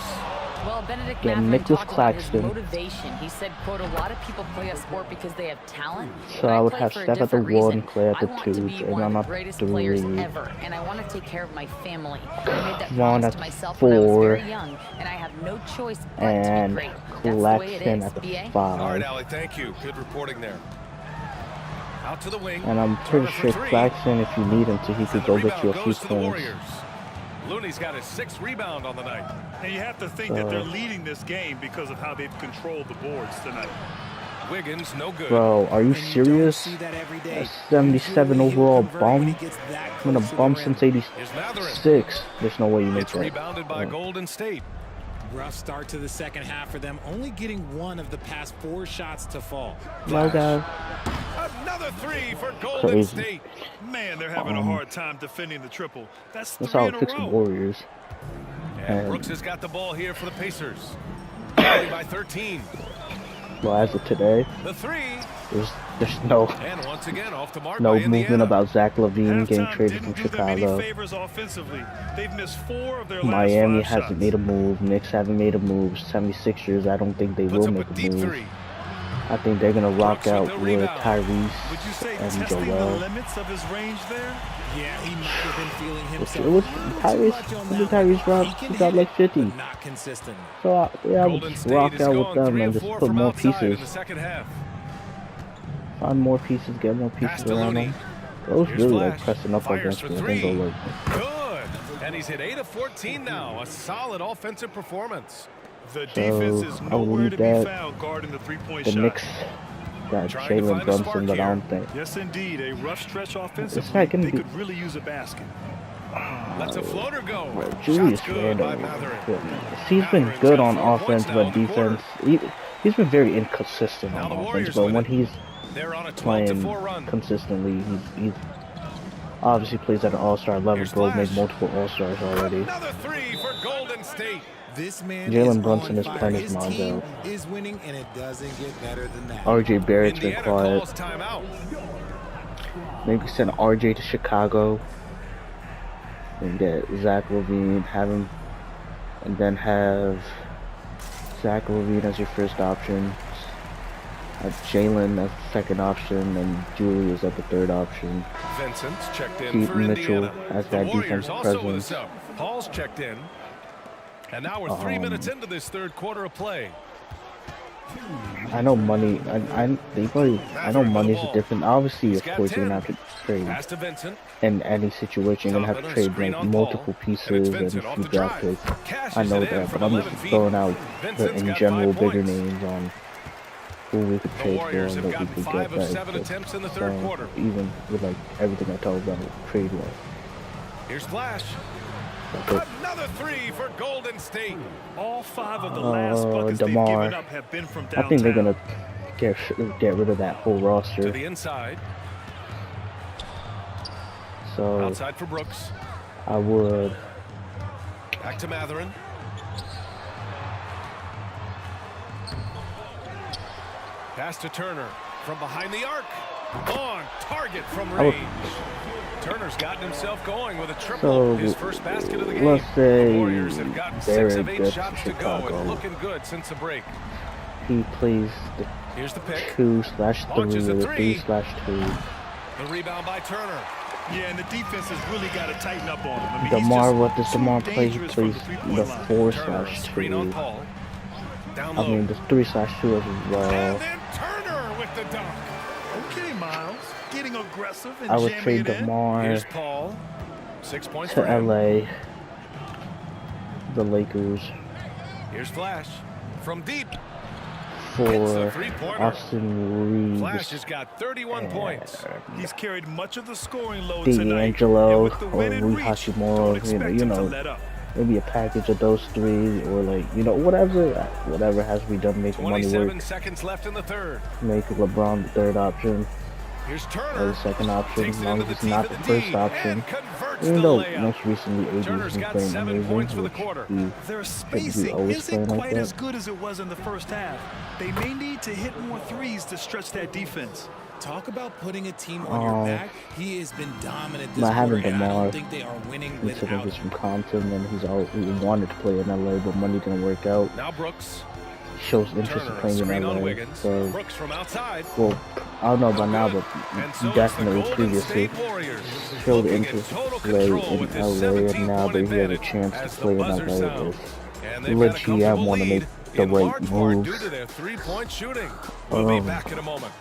Speaker 7: Well, Benedict
Speaker 1: Get
Speaker 7: Mathurin
Speaker 1: Nicholas
Speaker 7: talked about his
Speaker 1: Claxton.
Speaker 7: motivation. He said, quote, a lot of people play a sport because they have talent.
Speaker 1: So
Speaker 7: but
Speaker 1: I would
Speaker 7: play
Speaker 1: have
Speaker 7: for a
Speaker 1: Steph at the
Speaker 7: different
Speaker 1: 1,
Speaker 7: reason.
Speaker 1: Clay at the
Speaker 7: I want
Speaker 1: 2,
Speaker 7: to be
Speaker 1: and
Speaker 7: one
Speaker 1: I'm
Speaker 7: of
Speaker 1: at
Speaker 7: the greatest players
Speaker 1: 3.
Speaker 7: ever, and I want to take care of my family. I made that
Speaker 1: Vaughn
Speaker 7: promise
Speaker 1: at
Speaker 7: to myself when I was
Speaker 1: 4,
Speaker 7: very young, and I have no choice but to be
Speaker 1: and
Speaker 7: great. That's the way it
Speaker 1: Claxton
Speaker 7: is,
Speaker 1: at the
Speaker 7: BA.
Speaker 4: All right,
Speaker 1: 5.
Speaker 4: Allie, thank you. Good reporting there. Out to the wing.
Speaker 1: And I'm
Speaker 4: Turner
Speaker 1: pretty
Speaker 4: for
Speaker 1: sure
Speaker 4: 3.
Speaker 1: Claxton, if you need him to, he could
Speaker 4: And
Speaker 1: go
Speaker 4: the
Speaker 1: get you a
Speaker 4: rebound
Speaker 1: few
Speaker 4: goes to the
Speaker 1: points.
Speaker 4: Warriors. Looney's got his 6th rebound on the night.
Speaker 6: And you have to think that they're leading this game because of how they've controlled the boards tonight.
Speaker 4: Wiggins, no good.
Speaker 1: Bro, are you
Speaker 5: And you don't
Speaker 1: serious?
Speaker 5: see that every day.
Speaker 1: A 77
Speaker 5: Usually he'll
Speaker 1: overall
Speaker 5: convert when he
Speaker 1: bum?
Speaker 5: gets that
Speaker 1: I'm gonna
Speaker 5: close to the
Speaker 1: bump
Speaker 5: rim.
Speaker 1: since
Speaker 4: Here's Mathurin.
Speaker 1: 86. There's no way you make
Speaker 4: It's
Speaker 1: that.
Speaker 4: rebounded by
Speaker 1: Yeah.
Speaker 4: Golden State.
Speaker 5: Rough start to the second half for them, only getting 1 of the past 4 shots to fall.
Speaker 1: No, guys.
Speaker 4: Another 3 for Golden
Speaker 1: Crazy.
Speaker 4: State.
Speaker 6: Man, they're having a hard time defending the triple. That's
Speaker 1: That's
Speaker 6: 3
Speaker 1: how
Speaker 6: in
Speaker 1: it
Speaker 6: a
Speaker 1: fixed the
Speaker 6: row.
Speaker 1: Warriors.
Speaker 4: And Brooks has got the ball here for the Pacers. Leading by 13.
Speaker 1: Well, as of today,
Speaker 4: The 3.
Speaker 1: there's no
Speaker 4: And once again, off the mark
Speaker 1: no
Speaker 4: by
Speaker 1: movement
Speaker 4: Indiana.
Speaker 1: about Zach LaVine getting
Speaker 6: Halftime
Speaker 1: traded from
Speaker 6: didn't do them any
Speaker 1: Chicago.
Speaker 6: favors offensively. They've missed 4 of their last
Speaker 1: Miami
Speaker 6: 5
Speaker 1: hasn't
Speaker 6: shots.
Speaker 1: made a move. Knicks haven't made a move. 76ers, I don't think they
Speaker 4: Puts
Speaker 1: will
Speaker 4: up
Speaker 1: make
Speaker 4: a
Speaker 1: a
Speaker 4: deep
Speaker 1: move.
Speaker 4: 3.
Speaker 1: I think they're gonna rock
Speaker 4: Brooks with
Speaker 1: out
Speaker 4: the
Speaker 1: with
Speaker 4: rebound.
Speaker 6: Would you
Speaker 1: Tyrese
Speaker 6: say
Speaker 1: and
Speaker 6: testing the
Speaker 1: Joel.
Speaker 6: limits of his range there?
Speaker 5: Yeah, he might have been feeling himself.
Speaker 1: It was
Speaker 5: a little too
Speaker 1: Tyrese.
Speaker 5: much on
Speaker 1: Look at
Speaker 5: that one.
Speaker 1: Tyrese drop.
Speaker 5: He can
Speaker 1: He got
Speaker 5: hit
Speaker 1: like
Speaker 5: it,
Speaker 1: 50.
Speaker 5: but not consistently.
Speaker 1: So yeah, I would
Speaker 4: Golden
Speaker 1: just
Speaker 4: State
Speaker 1: rock
Speaker 4: is
Speaker 1: out with
Speaker 4: going
Speaker 1: them
Speaker 4: 3
Speaker 1: and
Speaker 4: of
Speaker 1: just
Speaker 4: 4
Speaker 1: put
Speaker 4: from
Speaker 1: more
Speaker 4: outside in
Speaker 1: pieces.
Speaker 4: the second half.
Speaker 1: Find more pieces, get more
Speaker 4: Pass
Speaker 1: pieces
Speaker 4: to
Speaker 1: around
Speaker 4: Looney.
Speaker 1: them. Those
Speaker 4: Here's
Speaker 1: really
Speaker 4: Flash.
Speaker 1: like pressing up
Speaker 4: Fires
Speaker 1: against
Speaker 4: for
Speaker 1: me. I
Speaker 4: 3.
Speaker 1: think they'll like
Speaker 4: Good. And he's hit 8 of 14 now. A solid offensive performance.
Speaker 6: The defense is
Speaker 1: I will
Speaker 6: nowhere
Speaker 1: need
Speaker 6: to be
Speaker 1: that.
Speaker 6: found guarding the three-point
Speaker 1: the
Speaker 6: shot.
Speaker 1: Knicks that
Speaker 4: Trying to
Speaker 1: Jalen
Speaker 4: find a
Speaker 1: Brunson,
Speaker 4: spark
Speaker 1: but I
Speaker 4: here.
Speaker 1: don't think.
Speaker 6: Yes, indeed. A rough stretch
Speaker 1: It's
Speaker 6: offensively.
Speaker 1: not gonna
Speaker 6: They
Speaker 1: be.
Speaker 6: could really use a basket.
Speaker 4: Lets a floater go.
Speaker 1: Bro,
Speaker 4: Shots
Speaker 1: Julius
Speaker 4: good by
Speaker 1: Randle.
Speaker 4: Matherin.
Speaker 1: He's been
Speaker 4: Matherin's
Speaker 1: good
Speaker 4: got
Speaker 1: on
Speaker 4: 4
Speaker 1: offense,
Speaker 4: points now
Speaker 1: but
Speaker 4: in the quarter.
Speaker 1: defense, he's been very inconsistent
Speaker 4: Now
Speaker 1: on
Speaker 4: the
Speaker 1: offense.
Speaker 4: Warriors
Speaker 1: But
Speaker 4: with
Speaker 1: when
Speaker 4: it.
Speaker 1: he's
Speaker 4: They're on a
Speaker 1: playing
Speaker 4: 12-4 run.
Speaker 1: consistently, he's obviously plays at an all-star level.
Speaker 4: Here's
Speaker 1: Bro made
Speaker 4: Flash.
Speaker 1: multiple all-stars already.
Speaker 4: Another three for Golden State.
Speaker 5: This man
Speaker 1: Jalen
Speaker 5: is
Speaker 1: Brunson
Speaker 5: on
Speaker 1: is
Speaker 5: fire.
Speaker 1: playing his
Speaker 5: His
Speaker 1: mind
Speaker 5: team
Speaker 1: out.
Speaker 5: is winning, and it doesn't get better than that.
Speaker 1: RJ Barrett's been
Speaker 4: Indiana
Speaker 1: quiet.
Speaker 4: calls timeout.
Speaker 1: Maybe send RJ to Chicago and get Zach LaVine, have him, and then have Zach LaVine as your first option, have Jalen as the second option, and Julius as the third option.
Speaker 4: Vincent's checked in
Speaker 1: Keep
Speaker 4: for
Speaker 1: Mitchell
Speaker 4: Indiana.
Speaker 1: as
Speaker 4: The
Speaker 1: that
Speaker 4: Warriors
Speaker 1: defensive
Speaker 4: also with a
Speaker 1: presence.
Speaker 4: sub. Paul's checked in. And now we're 3 minutes into this third quarter of play.
Speaker 1: I know money. I know money's a different. Obviously, of
Speaker 4: He's got
Speaker 1: course, you're
Speaker 4: 10.
Speaker 1: gonna have to trade
Speaker 4: Pass to Vincent.
Speaker 1: in any situation. You're gonna have to
Speaker 4: Donovan,
Speaker 1: trade
Speaker 4: screen
Speaker 1: like
Speaker 4: on
Speaker 1: multiple
Speaker 4: Paul.
Speaker 1: pieces
Speaker 4: And it's
Speaker 1: and
Speaker 4: Vincent
Speaker 1: a
Speaker 4: off
Speaker 1: few
Speaker 4: the
Speaker 1: draft
Speaker 4: drive.
Speaker 1: picks.
Speaker 4: Cashes
Speaker 1: I know
Speaker 4: it in
Speaker 1: that,
Speaker 4: from
Speaker 1: but I'm
Speaker 4: 11
Speaker 1: just
Speaker 4: feet.
Speaker 1: throwing out
Speaker 4: Vincent's
Speaker 1: in
Speaker 4: got
Speaker 1: general
Speaker 4: 5
Speaker 1: bigger
Speaker 4: points.
Speaker 1: names on who we could
Speaker 4: The
Speaker 1: trade for
Speaker 4: Warriors
Speaker 1: and
Speaker 4: have
Speaker 1: what we
Speaker 4: gotten
Speaker 1: could
Speaker 4: 5
Speaker 1: get
Speaker 4: of
Speaker 1: back.
Speaker 4: 7
Speaker 1: But
Speaker 4: attempts in the third
Speaker 1: so,
Speaker 4: quarter.
Speaker 1: even with like everything I talked about trade wise.
Speaker 4: Here's Flash.
Speaker 1: But
Speaker 4: Another three for Golden State.
Speaker 6: All 5 of the last buckets they've
Speaker 1: DeMar.
Speaker 6: given up have been from
Speaker 1: I
Speaker 6: downtown.
Speaker 1: think they're gonna get rid of that whole
Speaker 4: To
Speaker 1: roster.
Speaker 4: the inside.
Speaker 1: So
Speaker 4: Outside for Brooks.
Speaker 1: I would.
Speaker 4: Back to Matherin. Pass to Turner from behind the arc. On target from
Speaker 1: I would-
Speaker 4: range. Turner's gotten himself going with a triple.
Speaker 1: So
Speaker 4: His first basket of the game.
Speaker 1: let's say
Speaker 4: The Warriors have gotten 6
Speaker 1: Barrett
Speaker 4: of 8
Speaker 1: gets
Speaker 4: shots to go
Speaker 1: Chicago.
Speaker 4: and looking good since the break.
Speaker 1: He plays the
Speaker 4: Here's the pick.
Speaker 1: 2/3
Speaker 4: Launches a
Speaker 1: or the
Speaker 4: three.
Speaker 1: 3/2.
Speaker 4: The rebound by Turner.
Speaker 6: Yeah, and the defense has really got to tighten up on him. I mean,
Speaker 1: DeMar,
Speaker 6: he's
Speaker 1: what does
Speaker 6: just too
Speaker 1: DeMar play? He
Speaker 6: dangerous from
Speaker 1: plays
Speaker 6: three-point
Speaker 1: the
Speaker 6: line.
Speaker 4: Screen on
Speaker 1: 4/2.
Speaker 4: Paul. Down
Speaker 1: I
Speaker 4: low.
Speaker 1: mean, the 3/2 as well.
Speaker 4: And then Turner with the dunk.
Speaker 6: Okay, Miles. Getting aggressive and
Speaker 1: I would
Speaker 6: jamming
Speaker 1: trade
Speaker 6: it in.
Speaker 1: DeMar
Speaker 4: Here's Paul. 6 points
Speaker 1: to
Speaker 4: for him.
Speaker 1: LA. The Lakers
Speaker 4: Here's Flash from deep.
Speaker 1: for
Speaker 4: three-pointer.
Speaker 1: Austin Reeves.
Speaker 4: Flash has got 31 points.
Speaker 6: He's carried much of the scoring load tonight.
Speaker 1: D'Angelo
Speaker 6: And with the
Speaker 1: or
Speaker 6: win and
Speaker 1: Rui
Speaker 6: reach,
Speaker 1: Hachimura,
Speaker 6: don't expect
Speaker 1: you
Speaker 6: him to
Speaker 1: know,
Speaker 6: let up.
Speaker 1: maybe a package of those three, or like, you know, whatever has to be done to make the money
Speaker 4: 27
Speaker 1: work.
Speaker 4: seconds left in the third.
Speaker 1: Make LeBron the third option,
Speaker 4: Here's
Speaker 1: or
Speaker 4: Turner.
Speaker 1: the second option,
Speaker 4: Takes
Speaker 1: as
Speaker 4: it
Speaker 1: long
Speaker 4: into
Speaker 1: as
Speaker 4: the
Speaker 1: it's not
Speaker 4: teeth
Speaker 1: the
Speaker 4: of the
Speaker 1: first
Speaker 4: D
Speaker 1: option.
Speaker 4: and converts
Speaker 1: Even
Speaker 4: the
Speaker 1: though
Speaker 4: layup.
Speaker 1: most recently AD's
Speaker 4: Turner's
Speaker 1: been
Speaker 4: got
Speaker 1: playing
Speaker 4: 7 points for
Speaker 1: amazing,
Speaker 4: the quarter.
Speaker 6: Their
Speaker 1: he
Speaker 6: spacing
Speaker 1: always
Speaker 6: isn't
Speaker 1: playing like
Speaker 6: quite
Speaker 1: that.
Speaker 6: as good as it was in the first half. They may need to hit more threes to stretch that defense.
Speaker 5: Talk about putting a team on your back. He has been dominant this
Speaker 1: Not having
Speaker 5: quarter, and I
Speaker 1: DeMar,
Speaker 5: don't think they are winning
Speaker 1: considering
Speaker 5: without
Speaker 1: he's
Speaker 5: him.
Speaker 1: from Compton and he wanted to play in LA, but money didn't work out.
Speaker 4: Now Brooks.
Speaker 1: Shows interest in
Speaker 4: Turner, a
Speaker 1: playing in
Speaker 4: screen on
Speaker 1: LA.
Speaker 4: Wiggins.
Speaker 1: So,
Speaker 4: Brooks from outside.
Speaker 1: well, I don't know about now, but
Speaker 4: And so
Speaker 1: definitely
Speaker 4: it's the Golden
Speaker 1: previously
Speaker 4: State Warriors
Speaker 1: showed
Speaker 4: looking
Speaker 1: interest
Speaker 4: in
Speaker 1: to
Speaker 4: total
Speaker 1: play
Speaker 4: control
Speaker 1: in
Speaker 4: with this
Speaker 1: LA, and
Speaker 4: 17-point
Speaker 1: now that he has a
Speaker 4: advantage
Speaker 1: chance to
Speaker 4: as the
Speaker 1: play in
Speaker 4: buzzer
Speaker 1: LA,
Speaker 4: sounds. And
Speaker 1: the
Speaker 4: they've had a
Speaker 1: GM
Speaker 4: comfortable
Speaker 1: want to
Speaker 4: lead
Speaker 1: make the
Speaker 4: in
Speaker 1: right
Speaker 4: large part due
Speaker 1: moves.
Speaker 4: to their three-point shooting. We'll be back in a moment.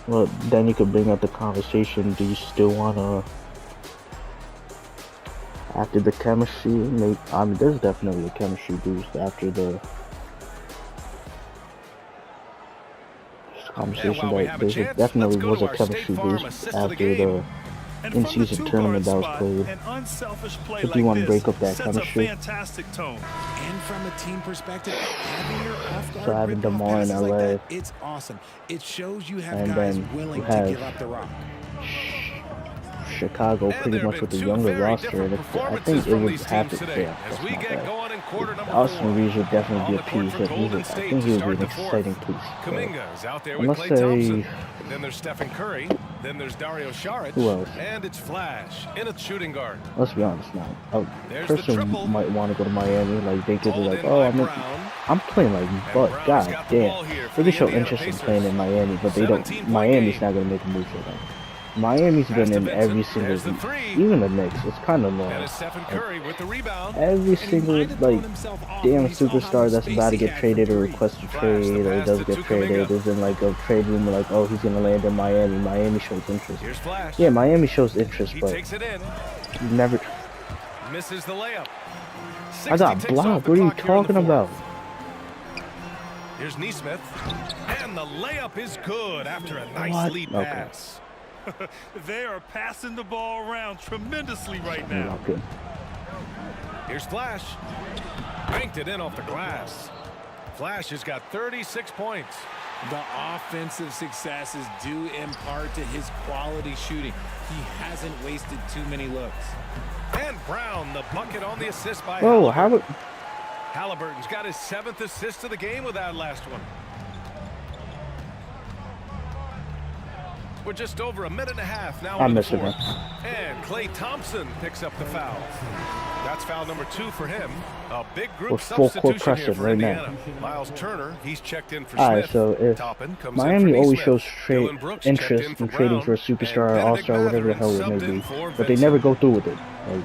Speaker 1: Well, then you could bring up the conversation, do you still want to, after the chemistry, I mean, there's definitely a chemistry boost after the conversation,
Speaker 4: while we
Speaker 1: that
Speaker 4: have a
Speaker 1: there
Speaker 4: chance,
Speaker 1: definitely
Speaker 4: let's go
Speaker 1: was
Speaker 4: to
Speaker 1: a
Speaker 4: our
Speaker 1: chemistry
Speaker 4: State Farm
Speaker 1: boost
Speaker 4: assist of the
Speaker 1: after
Speaker 4: game.
Speaker 1: the
Speaker 6: And from the
Speaker 1: in-season
Speaker 6: two-guard
Speaker 1: tournament that was
Speaker 6: spot,
Speaker 1: played.
Speaker 6: an unselfish play
Speaker 1: If
Speaker 6: like
Speaker 1: you wanna
Speaker 6: this
Speaker 1: break up that
Speaker 6: sets
Speaker 1: chemistry.
Speaker 6: a fantastic tone.
Speaker 5: And from a team perspective, having your off-guard
Speaker 1: So having
Speaker 5: rip-off
Speaker 1: DeMar in
Speaker 5: passes like
Speaker 1: LA.
Speaker 5: that, it's awesome. It shows you have
Speaker 1: And
Speaker 5: guys
Speaker 1: then
Speaker 5: willing
Speaker 1: you
Speaker 5: to
Speaker 1: have
Speaker 5: give up the rock.
Speaker 1: Chicago
Speaker 4: And
Speaker 1: pretty
Speaker 4: there
Speaker 1: much
Speaker 4: have
Speaker 1: with
Speaker 4: been
Speaker 1: a
Speaker 4: two
Speaker 1: younger
Speaker 4: very
Speaker 1: roster,
Speaker 4: different
Speaker 1: and I
Speaker 4: performances
Speaker 1: think it
Speaker 4: from
Speaker 1: would
Speaker 4: these
Speaker 1: have
Speaker 4: teams
Speaker 1: to
Speaker 4: today
Speaker 1: yeah,
Speaker 4: as
Speaker 1: that's
Speaker 4: we
Speaker 1: not
Speaker 4: get
Speaker 1: bad.
Speaker 4: going in quarter number
Speaker 1: Austin
Speaker 4: 4.
Speaker 1: Reeves would definitely
Speaker 4: On
Speaker 1: be
Speaker 4: the
Speaker 1: a
Speaker 4: court
Speaker 1: piece.
Speaker 4: for
Speaker 1: I
Speaker 4: Golden State
Speaker 1: think
Speaker 4: to
Speaker 1: he would
Speaker 4: start
Speaker 1: be
Speaker 4: the
Speaker 1: an
Speaker 4: fourth.
Speaker 1: exciting piece.
Speaker 4: Kuminga is out there with
Speaker 1: Let's
Speaker 4: Klay
Speaker 1: say-
Speaker 4: Thompson. Then there's Stephen Curry. Then there's Dario Saric.
Speaker 1: Who else?
Speaker 4: And it's Flash in a shooting guard.
Speaker 1: Let's be honest now. A
Speaker 4: There's the
Speaker 1: person
Speaker 4: triple.
Speaker 1: might want to go to Miami, like they could be
Speaker 4: Pulled
Speaker 1: like,
Speaker 4: in
Speaker 1: oh,
Speaker 4: by
Speaker 1: I'm
Speaker 4: Brown.
Speaker 1: playing like, but
Speaker 4: Brown's
Speaker 1: god
Speaker 4: got the ball
Speaker 1: damn,
Speaker 4: here for
Speaker 1: they
Speaker 4: the
Speaker 1: can show
Speaker 4: Indiana
Speaker 1: interest in
Speaker 4: Pacers.
Speaker 1: playing in Miami, but they don't.
Speaker 4: 17-point
Speaker 1: Miami's
Speaker 4: game.
Speaker 1: not gonna make a move for them. Miami's
Speaker 4: Pass
Speaker 1: been
Speaker 4: to
Speaker 1: in
Speaker 4: Vincent.
Speaker 1: every single,
Speaker 4: There's the three.
Speaker 1: even the Knicks. It's kind of low.
Speaker 4: And it's Stephen Curry with the rebound.
Speaker 1: Every
Speaker 5: And he
Speaker 1: single
Speaker 5: might have thrown
Speaker 1: like
Speaker 5: himself off
Speaker 1: damn
Speaker 5: when he saw how
Speaker 1: superstar
Speaker 5: much
Speaker 1: that's
Speaker 5: space
Speaker 1: about to
Speaker 5: he
Speaker 1: get
Speaker 5: had
Speaker 1: traded
Speaker 5: for
Speaker 1: or
Speaker 5: three.
Speaker 1: request to
Speaker 4: Flash,
Speaker 1: trade
Speaker 4: the
Speaker 1: or
Speaker 4: pass
Speaker 1: does
Speaker 4: to
Speaker 1: get
Speaker 4: Kuminga.
Speaker 1: traded is in like a trade rumor like, oh, he's gonna land in Miami. Miami shows interest.
Speaker 4: Here's Flash.
Speaker 1: Yeah, Miami shows interest,
Speaker 4: He
Speaker 1: but
Speaker 4: takes it in.
Speaker 1: never.
Speaker 4: Misses the layup.
Speaker 1: I got
Speaker 4: 60 ticks off
Speaker 1: blocked.
Speaker 4: the
Speaker 1: What are you
Speaker 4: clock here in the
Speaker 1: talking
Speaker 4: fourth.
Speaker 1: about?
Speaker 4: Here's Neesmith. And And the layup is good after a nice
Speaker 1: What?
Speaker 4: lead
Speaker 1: Okay.
Speaker 4: pass.
Speaker 6: They are passing the ball around tremendously right now.
Speaker 1: Okay.
Speaker 4: Here's Flash. Banked it in off the glass. Flash has got 36 points.
Speaker 5: The offensive success is due in part to his quality shooting. He hasn't wasted too many looks.
Speaker 4: And Brown, the bucket on the assist by
Speaker 1: Oh,
Speaker 4: Halliburton.
Speaker 1: how?
Speaker 4: Halliburton's got his 7th assist of the game with that last one. We're just over a minute and a half now
Speaker 1: I'm
Speaker 4: in the
Speaker 1: missing
Speaker 4: fourth.
Speaker 1: it.
Speaker 4: And Klay Thompson picks up the foul. That's foul number 2 for him. A big group
Speaker 1: We're full court
Speaker 4: substitution here
Speaker 1: pressing
Speaker 4: for
Speaker 1: right now.
Speaker 4: Indiana. Miles Turner, he's checked in for
Speaker 1: All right,
Speaker 4: Smith.
Speaker 1: so if
Speaker 4: Toppin comes
Speaker 1: Miami
Speaker 4: in for
Speaker 1: always
Speaker 4: Nesmith.
Speaker 1: shows
Speaker 4: Dillon Brooks checked
Speaker 1: interest
Speaker 4: in for
Speaker 1: in trading for a
Speaker 4: Brown,
Speaker 1: superstar,
Speaker 4: and
Speaker 1: all-star,
Speaker 4: Benedict
Speaker 1: whatever the hell it
Speaker 4: Mathurin
Speaker 1: may
Speaker 4: subbed in
Speaker 1: be,
Speaker 4: for
Speaker 1: but they
Speaker 4: Vincent.
Speaker 1: never go through with it. Like,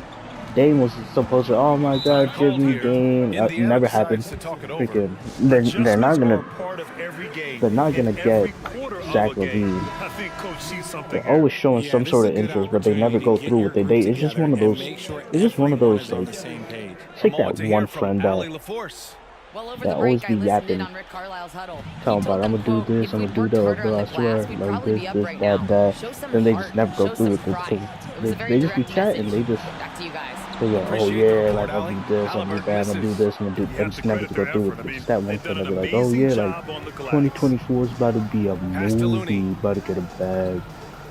Speaker 1: Dame was supposed to, oh my God, Jimmy Dame,
Speaker 4: Indiana
Speaker 1: never
Speaker 4: decides
Speaker 1: happened.
Speaker 4: to talk it over.
Speaker 1: Freaking, they're not
Speaker 6: Adjustments
Speaker 1: gonna.
Speaker 6: are a part of every game.
Speaker 1: They're not gonna
Speaker 6: In
Speaker 1: get
Speaker 6: every quarter of
Speaker 1: Zach
Speaker 6: a game.
Speaker 1: LaVine.
Speaker 6: I think Coach sees something
Speaker 1: They're
Speaker 6: here.
Speaker 1: always showing
Speaker 5: Yeah,
Speaker 1: some
Speaker 5: this
Speaker 1: sort
Speaker 5: is
Speaker 1: of
Speaker 5: a good
Speaker 1: interest, but they never
Speaker 5: opportunity
Speaker 1: go
Speaker 5: to get
Speaker 1: through
Speaker 5: your
Speaker 1: with it.
Speaker 5: group
Speaker 1: It's just
Speaker 5: together
Speaker 1: one of
Speaker 5: and
Speaker 1: those.
Speaker 5: make sure
Speaker 1: It's just one of
Speaker 5: everyone
Speaker 1: those
Speaker 5: is on the
Speaker 1: like.
Speaker 5: same page.
Speaker 1: Take
Speaker 4: A
Speaker 1: that
Speaker 4: moment to hear
Speaker 1: one
Speaker 4: from
Speaker 1: friend
Speaker 4: Allie
Speaker 1: out.
Speaker 4: LaForce.
Speaker 7: Well, over
Speaker 1: That
Speaker 7: the
Speaker 1: always
Speaker 7: break, I
Speaker 1: be
Speaker 7: listened in
Speaker 1: yapping.
Speaker 7: on Rick Carlisle's huddle.
Speaker 1: Tell them
Speaker 7: He told
Speaker 1: about, I'm
Speaker 7: them,
Speaker 1: gonna do
Speaker 7: quote,
Speaker 1: this,
Speaker 7: "If
Speaker 1: I'm
Speaker 7: we'd
Speaker 1: gonna do
Speaker 7: worked
Speaker 1: that,
Speaker 7: harder
Speaker 1: bro.
Speaker 7: on
Speaker 1: I
Speaker 7: the
Speaker 1: swear,
Speaker 7: glass, we'd
Speaker 1: like
Speaker 7: probably
Speaker 1: this,
Speaker 7: be up
Speaker 1: this,
Speaker 7: right
Speaker 1: that,
Speaker 7: now."
Speaker 1: that.
Speaker 7: Show some
Speaker 1: Then they
Speaker 7: heart,
Speaker 1: just never go
Speaker 7: show
Speaker 1: through
Speaker 7: some
Speaker 1: with it
Speaker 7: pride.
Speaker 1: because
Speaker 7: It was a very
Speaker 1: they just be
Speaker 7: direct
Speaker 1: chatting.
Speaker 7: message.
Speaker 1: They just.
Speaker 7: Back to you guys.
Speaker 1: So yeah, oh
Speaker 4: Appreciate the
Speaker 1: yeah,
Speaker 4: report,
Speaker 1: like I'll
Speaker 4: Allie.
Speaker 1: do this, I'll do
Speaker 4: Halliburton
Speaker 1: that, I'll do
Speaker 4: misses.
Speaker 1: this, I'm gonna do,
Speaker 6: You
Speaker 1: and
Speaker 6: have
Speaker 1: just
Speaker 6: to
Speaker 1: never
Speaker 6: credit
Speaker 1: go
Speaker 6: their
Speaker 1: through
Speaker 6: effort.
Speaker 1: with
Speaker 6: I
Speaker 1: it.
Speaker 6: mean,
Speaker 1: It's that one
Speaker 6: they've
Speaker 1: thing
Speaker 6: done
Speaker 1: they'll
Speaker 6: an
Speaker 1: be like, oh
Speaker 6: amazing
Speaker 1: yeah,
Speaker 6: job
Speaker 1: like
Speaker 6: on the glass.
Speaker 1: 2024 is about to be a
Speaker 4: Pass to Looney.
Speaker 1: movie, about to get a bag,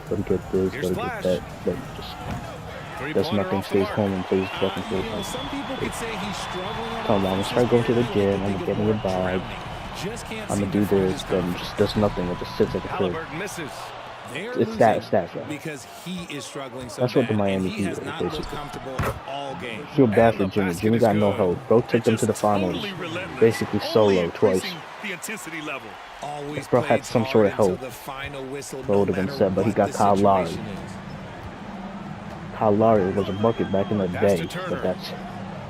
Speaker 1: about to get this,
Speaker 4: Here's
Speaker 1: about to get
Speaker 4: Flash.
Speaker 1: that. But just does
Speaker 4: Three-pointer
Speaker 1: nothing,
Speaker 4: off the
Speaker 1: stays
Speaker 4: mark.
Speaker 1: home and plays fucking full
Speaker 5: You know,
Speaker 1: time.
Speaker 5: some people could say he's struggling on
Speaker 1: Come on, I'm gonna
Speaker 5: offense.
Speaker 1: start going to the
Speaker 5: Others
Speaker 1: gym,
Speaker 5: really
Speaker 1: I'm gonna
Speaker 5: think
Speaker 1: get
Speaker 5: of
Speaker 1: me a
Speaker 5: more
Speaker 1: bag,
Speaker 5: drowning. Just can't
Speaker 1: I'm
Speaker 5: seem
Speaker 1: gonna do
Speaker 5: to find
Speaker 1: this,
Speaker 5: his
Speaker 1: then
Speaker 5: confidence.
Speaker 1: just does nothing, it just sits at the crib.
Speaker 4: Halliburton misses.
Speaker 5: They're
Speaker 1: It's that,
Speaker 5: losing
Speaker 1: yeah.
Speaker 5: because he is struggling so
Speaker 1: That's what the
Speaker 5: bad,
Speaker 1: Miami
Speaker 5: and he
Speaker 1: Heat
Speaker 5: has
Speaker 1: is,
Speaker 5: not looked
Speaker 1: basically.
Speaker 5: comfortable all game.
Speaker 1: Feel bad
Speaker 4: And
Speaker 1: for
Speaker 4: the
Speaker 1: Jimmy.
Speaker 4: basket
Speaker 1: Jimmy
Speaker 4: is
Speaker 1: got no
Speaker 4: good.
Speaker 1: help. Bro took them to the finals,
Speaker 6: Totally relentless,
Speaker 1: basically
Speaker 6: only
Speaker 1: solo twice.
Speaker 6: increasing the intensity level.
Speaker 5: Always
Speaker 1: Bro had
Speaker 5: plays
Speaker 1: some
Speaker 5: hard
Speaker 1: sort of
Speaker 5: until
Speaker 1: help.
Speaker 5: the final whistle,
Speaker 1: Bro
Speaker 5: no
Speaker 1: would've been
Speaker 5: matter
Speaker 1: set, but he
Speaker 5: what
Speaker 1: got
Speaker 5: the
Speaker 1: Kyle Lowry.
Speaker 5: situation is.
Speaker 1: Kyle Lowry was a bucket back in the
Speaker 4: Pass to
Speaker 1: day,
Speaker 4: Turner.
Speaker 1: but that's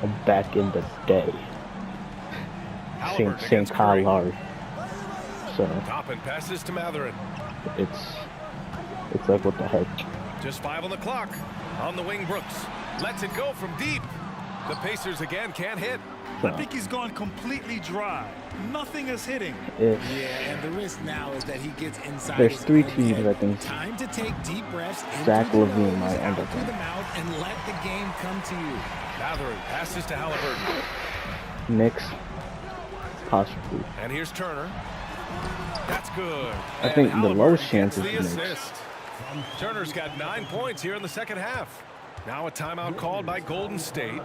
Speaker 1: a back in the day.
Speaker 4: Halliburton
Speaker 1: Same
Speaker 4: against
Speaker 1: Kyle
Speaker 4: Curry.
Speaker 1: Lowry. So
Speaker 4: Toppin passes to Mathurin.
Speaker 1: it's like what the heck.
Speaker 4: Just 5 on the clock. On the wing, Brooks lets it go from deep. The Pacers again can't hit.
Speaker 6: I think he's gone completely dry. Nothing is hitting.
Speaker 1: If
Speaker 5: Yeah, and the risk now is that he gets inside.
Speaker 1: There's
Speaker 5: his
Speaker 1: three
Speaker 5: own
Speaker 1: teams,
Speaker 5: head.
Speaker 1: I think.
Speaker 5: Time to take deep breaths. in
Speaker 1: Zach
Speaker 5: through the
Speaker 1: LaVine
Speaker 5: nose,
Speaker 1: might end
Speaker 5: out
Speaker 1: up
Speaker 5: through
Speaker 1: in.
Speaker 5: the mouth, and let the game come to you.
Speaker 4: Mathurin passes to Halliburton.
Speaker 1: Knicks, possibly.
Speaker 4: And here's Turner. That's good.
Speaker 1: I
Speaker 4: And
Speaker 1: think the
Speaker 4: Halliburton
Speaker 1: lowest
Speaker 4: gets
Speaker 1: chance is
Speaker 4: the
Speaker 1: the Knicks.
Speaker 4: assist. Turner's got 9 points here in the second half. Now a timeout called by Golden State.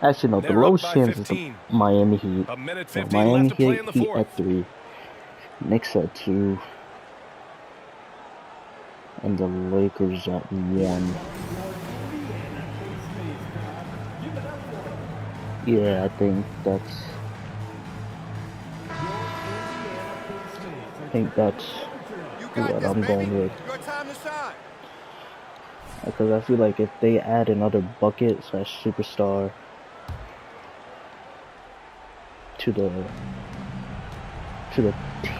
Speaker 1: Actually, no, the
Speaker 4: They're up
Speaker 1: lowest
Speaker 4: by
Speaker 1: chance is
Speaker 4: 15.
Speaker 1: the Miami Heat.
Speaker 4: A minute
Speaker 1: So
Speaker 4: 15
Speaker 1: Miami
Speaker 4: left to play
Speaker 1: Heat,
Speaker 4: in the
Speaker 1: Heat
Speaker 4: fourth.
Speaker 1: at 3, Knicks at 2, and the Lakers at 1. Yeah, I think that's what I'm going with.
Speaker 2: Your time to shine.
Speaker 1: Because I feel like if they add another bucket / superstar to the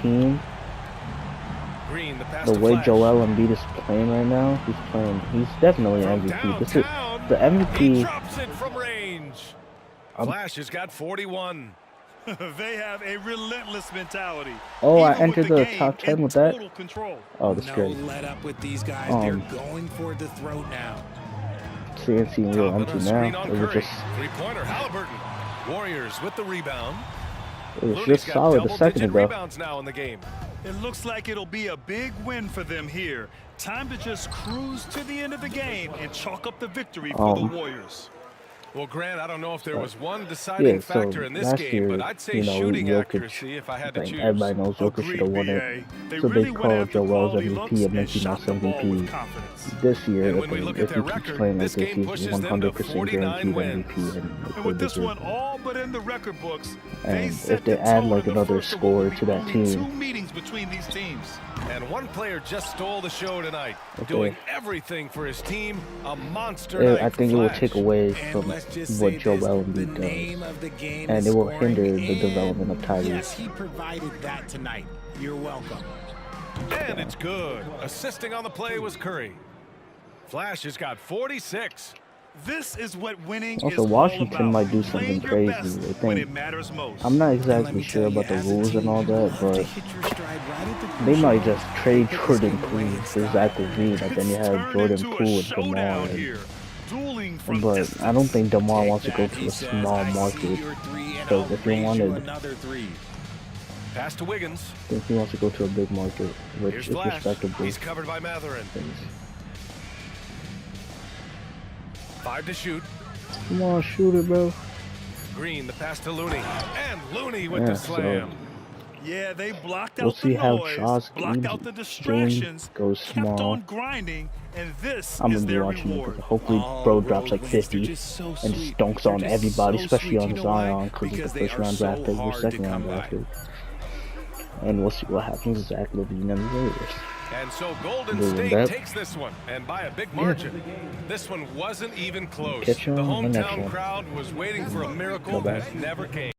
Speaker 1: team,
Speaker 4: Green, the pass
Speaker 1: the
Speaker 4: to
Speaker 1: way
Speaker 4: Flash.
Speaker 1: Joel Embiid is playing right now, he's definitely an
Speaker 4: From
Speaker 1: MVP. This is
Speaker 4: downtown,
Speaker 1: the
Speaker 4: He
Speaker 1: MVP.
Speaker 4: drops it from range. Flash has got 41.
Speaker 6: They have a relentless mentality.
Speaker 1: Oh, I
Speaker 6: Even with
Speaker 1: entered the
Speaker 6: game
Speaker 1: top 10
Speaker 6: in
Speaker 1: with that?
Speaker 6: total control.
Speaker 1: Oh, that's
Speaker 5: No
Speaker 1: great.
Speaker 5: let up with these guys.
Speaker 1: Um,
Speaker 5: They're going for the throat now.
Speaker 1: CNC real
Speaker 4: Toppin
Speaker 1: empty
Speaker 4: on screen
Speaker 1: now.
Speaker 4: on
Speaker 1: It was
Speaker 4: Curry.
Speaker 1: just
Speaker 4: Three-pointer, Halliburton. Warriors with the rebound.
Speaker 1: it was
Speaker 4: Looney's
Speaker 1: just
Speaker 4: got
Speaker 1: solid a second
Speaker 4: double-digit
Speaker 1: ago.
Speaker 4: rebounds now in the game.
Speaker 6: It looks like it'll be a big win for them here. Time to just cruise to the end of the game and chalk up the victory for the Warriors.
Speaker 4: Well, Grant, I don't know if there was one deciding
Speaker 1: Yeah, so
Speaker 4: factor in this
Speaker 1: last
Speaker 4: game,
Speaker 1: year,
Speaker 4: but I'd say
Speaker 1: you know,
Speaker 4: shooting
Speaker 1: Jokic,
Speaker 4: accuracy if I had to
Speaker 1: like,
Speaker 4: choose.
Speaker 1: everybody knows Jokic should
Speaker 6: Agreed,
Speaker 1: have won
Speaker 6: BA.
Speaker 1: it.
Speaker 6: They
Speaker 1: So
Speaker 6: really
Speaker 1: they
Speaker 6: went
Speaker 1: called
Speaker 6: after
Speaker 1: Joel's
Speaker 6: quality
Speaker 1: MVP
Speaker 6: looks
Speaker 1: and
Speaker 6: and
Speaker 1: Memphis
Speaker 6: shot the ball with
Speaker 1: MVP.
Speaker 6: confidence.
Speaker 1: This year,
Speaker 4: And when we look at
Speaker 1: if
Speaker 4: their
Speaker 1: he keeps
Speaker 4: record,
Speaker 1: playing like
Speaker 4: this
Speaker 1: this,
Speaker 4: game
Speaker 1: he's
Speaker 4: pushes them to
Speaker 1: 100%
Speaker 4: 49
Speaker 1: guaranteed
Speaker 4: wins.
Speaker 1: MVP.
Speaker 6: And with this
Speaker 1: year.
Speaker 6: one all but in the record books, they
Speaker 1: And
Speaker 6: set
Speaker 1: if they
Speaker 6: the
Speaker 1: add
Speaker 6: tone
Speaker 1: like
Speaker 6: in the
Speaker 1: another
Speaker 6: first of what will
Speaker 1: scorer
Speaker 6: be
Speaker 1: to that
Speaker 6: only
Speaker 1: team,
Speaker 6: 2 meetings between these teams.
Speaker 4: And one player just stole the show tonight,
Speaker 1: Okay.
Speaker 4: doing everything for his team. A monster
Speaker 1: I
Speaker 4: night
Speaker 1: think
Speaker 4: for
Speaker 1: it will
Speaker 4: Flash.
Speaker 1: take away
Speaker 5: And
Speaker 1: from
Speaker 5: let's just
Speaker 1: what
Speaker 5: say
Speaker 1: Joel
Speaker 5: this, the
Speaker 1: Embiid
Speaker 5: name
Speaker 1: does,
Speaker 5: of the game
Speaker 1: and
Speaker 5: is
Speaker 1: it will
Speaker 5: scoring,
Speaker 1: hinder the
Speaker 5: and
Speaker 1: development of Tyrese.
Speaker 5: Yes, he provided that tonight. You're welcome.
Speaker 4: And it's good. Assisting on the play was Curry. Flash has got 46.
Speaker 6: This is what winning
Speaker 1: Also,
Speaker 6: is
Speaker 1: Washington
Speaker 6: all about.
Speaker 1: might do something
Speaker 6: Playing your
Speaker 1: crazy.
Speaker 6: best
Speaker 1: I
Speaker 6: when
Speaker 1: think.
Speaker 6: it matters most.
Speaker 1: I'm not
Speaker 5: And let
Speaker 1: exactly
Speaker 5: me
Speaker 1: sure
Speaker 5: tell you,
Speaker 1: about the
Speaker 5: as a
Speaker 1: rules
Speaker 5: team,
Speaker 1: and all
Speaker 5: you
Speaker 1: that,
Speaker 5: have
Speaker 1: but
Speaker 5: to hit your stride right at the
Speaker 1: they
Speaker 5: crucial
Speaker 1: might
Speaker 5: moment.
Speaker 1: just trade
Speaker 5: Get this
Speaker 1: Jordan
Speaker 5: game right
Speaker 1: Poole
Speaker 5: and
Speaker 1: for
Speaker 5: stop.
Speaker 1: Zach LaVine, and then you
Speaker 6: It's
Speaker 1: have
Speaker 6: turned
Speaker 1: Jordan
Speaker 6: into a
Speaker 1: Poole and
Speaker 6: showdown
Speaker 1: DeMar.
Speaker 6: here. Dueling from
Speaker 1: But
Speaker 6: distance.
Speaker 1: I don't think DeMar
Speaker 5: Take
Speaker 1: wants to go
Speaker 5: that,
Speaker 1: to
Speaker 5: he
Speaker 1: a
Speaker 5: says,
Speaker 1: small
Speaker 5: I see
Speaker 1: market.
Speaker 5: your three, and
Speaker 1: Because
Speaker 5: I'll
Speaker 1: if he
Speaker 5: raise you
Speaker 1: wanted,
Speaker 5: another three.
Speaker 4: Pass to Wiggins.
Speaker 1: I think he wants to go to a big market, which
Speaker 4: Here's
Speaker 1: is
Speaker 4: Flash.
Speaker 1: respectable.
Speaker 4: He's covered by Matherin. 5 to shoot.
Speaker 1: Come on, shoot it, bro.
Speaker 4: Green, the pass to Looney. And Looney with
Speaker 1: Yeah,
Speaker 4: the
Speaker 1: so
Speaker 4: slam.
Speaker 6: Yeah, they blocked
Speaker 1: we'll
Speaker 6: out
Speaker 1: see
Speaker 6: the
Speaker 1: how
Speaker 6: noise,
Speaker 1: Charles
Speaker 6: blocked out the distractions,
Speaker 1: goes
Speaker 6: kept
Speaker 1: small.
Speaker 6: on grinding, and this
Speaker 1: I'm
Speaker 6: is
Speaker 1: gonna be
Speaker 6: their
Speaker 1: watching it
Speaker 6: reward.
Speaker 1: because hopefully
Speaker 5: All
Speaker 1: bro
Speaker 5: road
Speaker 1: drops like
Speaker 5: wins, they're
Speaker 1: 50
Speaker 5: just so
Speaker 1: and
Speaker 5: sweet.
Speaker 1: just dunks
Speaker 5: They're
Speaker 1: on
Speaker 5: just
Speaker 1: everybody,
Speaker 5: so
Speaker 1: especially
Speaker 5: sweet.
Speaker 1: on
Speaker 5: You know why?
Speaker 1: Zion because he's
Speaker 5: Because
Speaker 1: the
Speaker 5: they
Speaker 1: first
Speaker 5: are
Speaker 1: round
Speaker 5: so
Speaker 1: draft pick or
Speaker 5: hard to
Speaker 1: second round
Speaker 5: come
Speaker 1: draft
Speaker 5: by.
Speaker 1: pick. And we'll see what happens with Zach LaVine and the Warriors.
Speaker 4: And so Golden
Speaker 1: Doing
Speaker 4: State
Speaker 1: that.
Speaker 4: takes this one, and by a big margin. This one wasn't even close.
Speaker 1: Catch you
Speaker 4: The
Speaker 1: on the next
Speaker 4: hometown
Speaker 1: one.
Speaker 4: crowd was waiting for a miracle
Speaker 1: Bye-bye.
Speaker 4: that never came.